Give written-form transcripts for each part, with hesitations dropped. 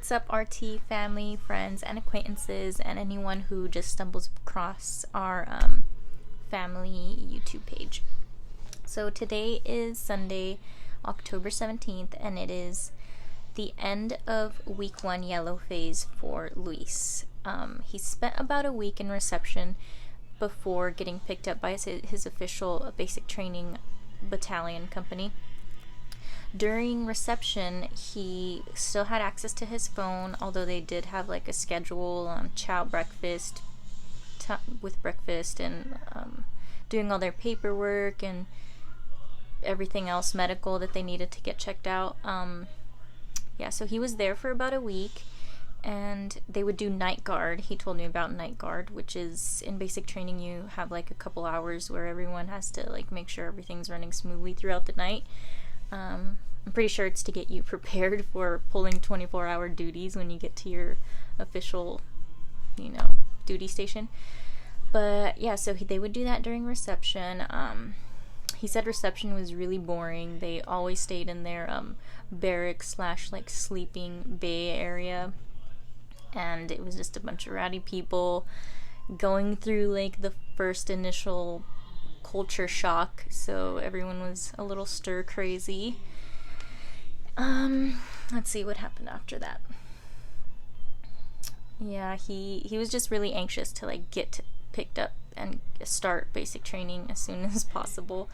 What's up, RT family, friends, and acquaintances, and anyone who just stumbles across our family YouTube page. So today is Sunday, October 17th, and it is the end of week 1 yellow phase for Luis. He spent about a week in reception before getting picked up by his official basic training battalion company. During reception, he still had access to his phone, although they did have like a schedule on chow breakfast with breakfast and doing all their paperwork and everything else medical that they needed to get checked out. So he was there for about a week, and they would do night guard. He told me about night guard, which is in basic training. You have like a couple hours where everyone has to like make sure everything's running smoothly throughout the night. I'm pretty sure it's to get you prepared for pulling 24-hour duties when you get to your official, duty station. But yeah, so they would do that during reception. He said reception was really boring. They always stayed in their barracks / like sleeping bay area, and it was just a bunch of rowdy people going through like the first initial culture shock, so everyone was a little stir crazy. Let's see what happened after that. Yeah, he was just really anxious to like get picked up and start basic training as soon as possible.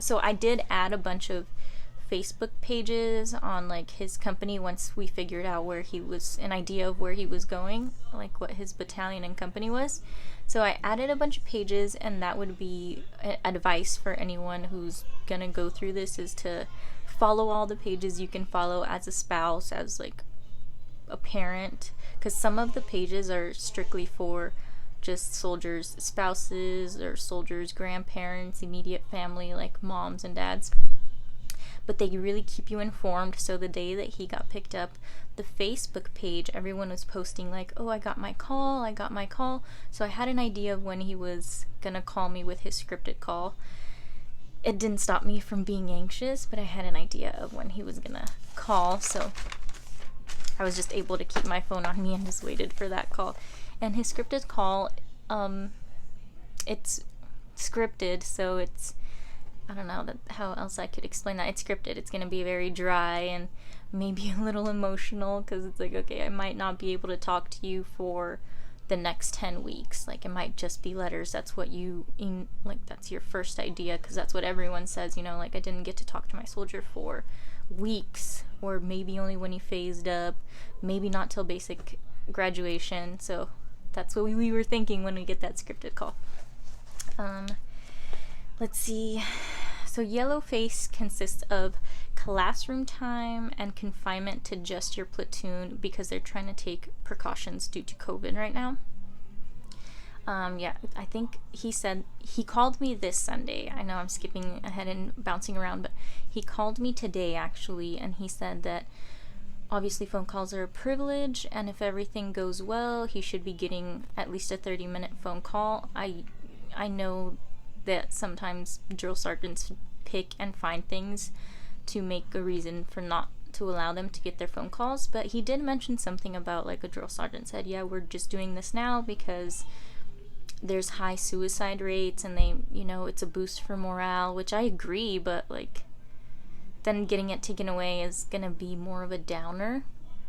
So I did add a bunch of Facebook pages on like his company once we figured out where he was, an idea of where he was going, like what his battalion and company was. So I added a bunch of pages, and that would be advice for anyone who's gonna go through this, is to follow all the pages you can follow as a spouse, as like a parent, because some of the pages are strictly for just soldiers' spouses or soldiers' grandparents, immediate family, like moms and dads. But they really keep you informed. So the day that he got picked up, the Facebook page, everyone was posting like, oh, I got my call. So I had an idea of when he was gonna call me with his scripted call. It didn't stop me from being anxious, but I had an idea of when he was gonna call, so I was just able to keep my phone on me and just waited for that call. And his scripted call, it's scripted, so it's, I don't know how else I could explain that. It's scripted. It's going to be very dry and maybe a little emotional, because it's like, okay, I might not be able to talk to you for the next 10 weeks. Like, it might just be letters. That's what that's your first idea, because that's what everyone says, like, I didn't get to talk to my soldier for weeks, or maybe only when he phased up, maybe not till basic graduation. So that's what we were thinking when we get that scripted call. Let's see. So yellow phase consists of classroom time and confinement to just your platoon, because they're trying to take precautions due to COVID right now. I think he said he called me this Sunday. I know I'm skipping ahead and bouncing around, but he called me today actually, and he said that obviously phone calls are a privilege, and if everything goes well, he should be getting at least a 30-minute phone call. I know that sometimes drill sergeants pick and find things to make a reason for not to allow them to get their phone calls, but he did mention something about like a drill sergeant said, yeah, we're just doing this now because there's high suicide rates, and they, it's a boost for morale, which I agree, but like then getting it taken away is gonna be more of a downer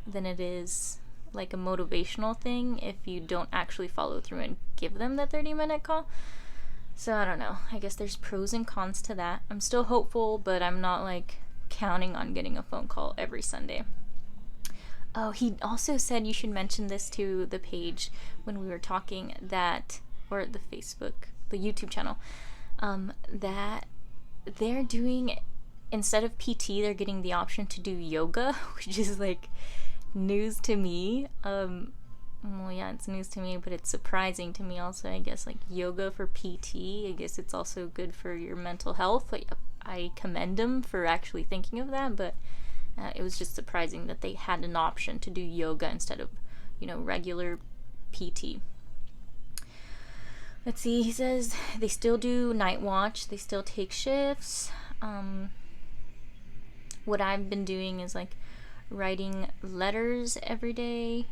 than it is like a motivational thing if you don't actually follow through and give them the 30-minute call. So I don't know. I guess there's pros and cons to that. I'm still hopeful, but I'm not like counting on getting a phone call every Sunday. Oh, he also said you should mention this to the page when we were talking, or the YouTube channel, that they're doing, instead of PT, they're getting the option to do yoga, which is like news to me. Well, yeah, it's news to me, but it's surprising to me also, I guess, like yoga for PT. I guess it's also good for your mental health. Like, I commend them for actually thinking of that, but it was just surprising that they had an option to do yoga instead of, regular PT. Let's see, he says they still do night watch, they still take shifts. What I've been doing is like writing letters every day.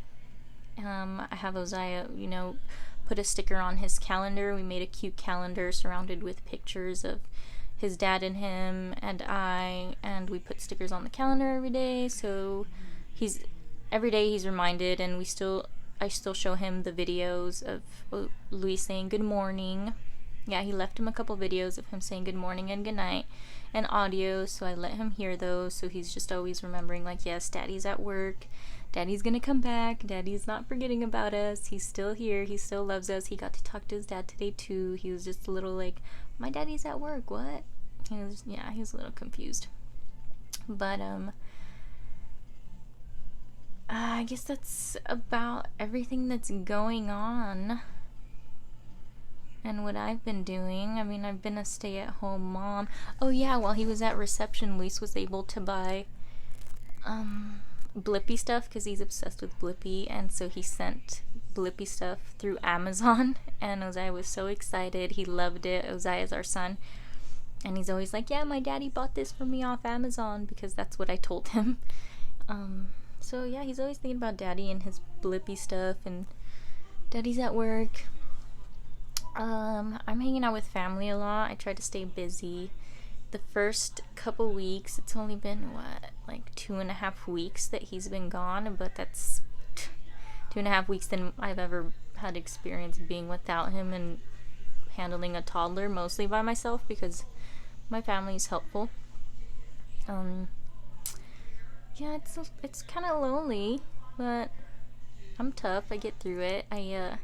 I have Uzziah, put a sticker on his calendar. We made a cute calendar surrounded with pictures of his dad and him and I, and we put stickers on the calendar every day, so every day he's reminded. And I still show him the videos of Luis saying good morning. Yeah, he left him a couple videos of him saying good morning and good night and audio, so I let him hear those, so he's just always remembering, like, yes, Daddy's at work, Daddy's gonna come back, Daddy's not forgetting about us, he's still here, he still loves us. He got to talk to his dad today too. He was just a little like, my daddy's at work, what? He was a little confused. But I guess that's about everything that's going on and what I've been doing. I mean, I've been a stay-at-home mom. Oh yeah, while he was at reception, Luis was able to buy Blippi stuff because he's obsessed with Blippi, and so he sent Blippi stuff through Amazon, and Uzziah was so excited. He loved it. Uzziah's our son, and he's always like, yeah, my daddy bought this for me off Amazon, because that's what I told him. So yeah, he's always thinking about Daddy and his Blippi stuff, and Daddy's at work. I'm hanging out with family a lot. I try to stay busy. The first couple weeks, it's only been, like 2.5 weeks that he's been gone, but that's 2.5 weeks than I've ever had experience being without him and handling a toddler mostly by myself, because my family is helpful. Yeah, it's kind of lonely, but I'm tough. I get through it. I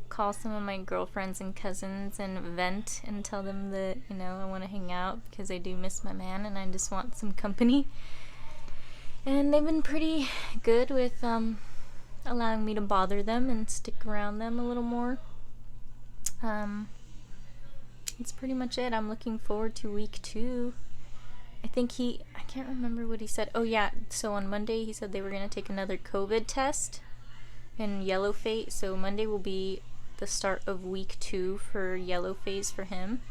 call some of my girlfriends and cousins and vent and tell them that, I want to hang out because I do miss my man and I just want some company. And they've been pretty good with allowing me to bother them and stick around them a little more. That's pretty much it. I'm looking forward to week 2. I think I can't remember what he said. Oh yeah, so on Monday he said they were going to take another COVID test in yellow phase. So Monday will be the start of week 2 for yellow phase for him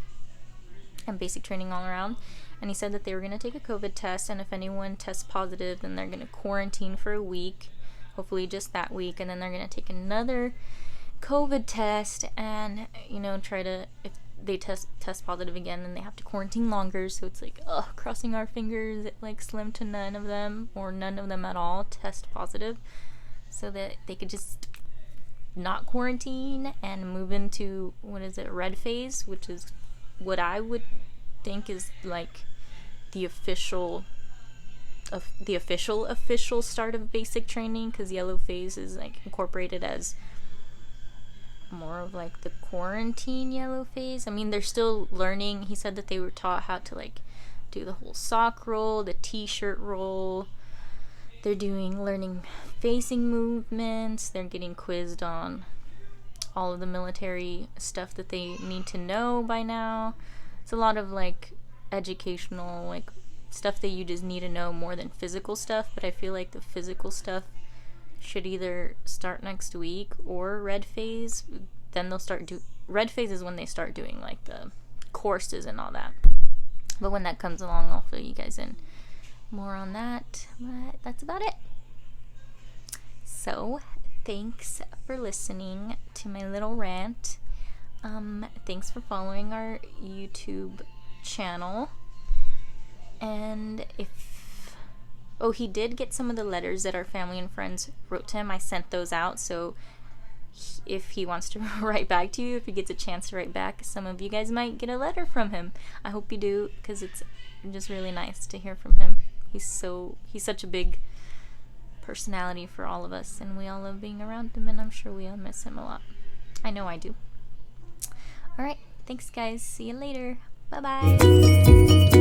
and basic training all around. And he said that they were going to take a COVID test, and if anyone tests positive, then they're going to quarantine for a week, hopefully just that week, and then they're going to take another COVID test and, try to, if they test positive again, then they have to quarantine longer. So it's like, crossing our fingers, like slim to none of them, or none of them at all, test positive, so that they could just not quarantine and move into, red phase, which is what I would think is like the official start of basic training, because yellow phase is like incorporated as more of like the quarantine yellow phase. I mean, they're still learning. He said that they were taught how to like do the whole sock roll, the t-shirt roll. They're learning facing movements. They're getting quizzed on all of the military stuff that they need to know by now. It's a lot of like educational, like stuff that you just need to know more than physical stuff, but I feel like the physical stuff should either start next week or red phase. Then they'll start red phase is when they start doing like the courses and all that. But when that comes along, I'll fill you guys in more on that. But that's about it. So thanks for listening to my little rant. Thanks for following our YouTube channel. And he did get some of the letters that our family and friends wrote to him. I sent those out, so if he wants to write back to you, if he gets a chance to write back, some of you guys might get a letter from him. I hope you do, because it's just really nice to hear from him. He's such a big personality for all of us, and we all love being around him, and I'm sure we all miss him a lot. I know I do. Alright, thanks guys. See you later. Bye-bye.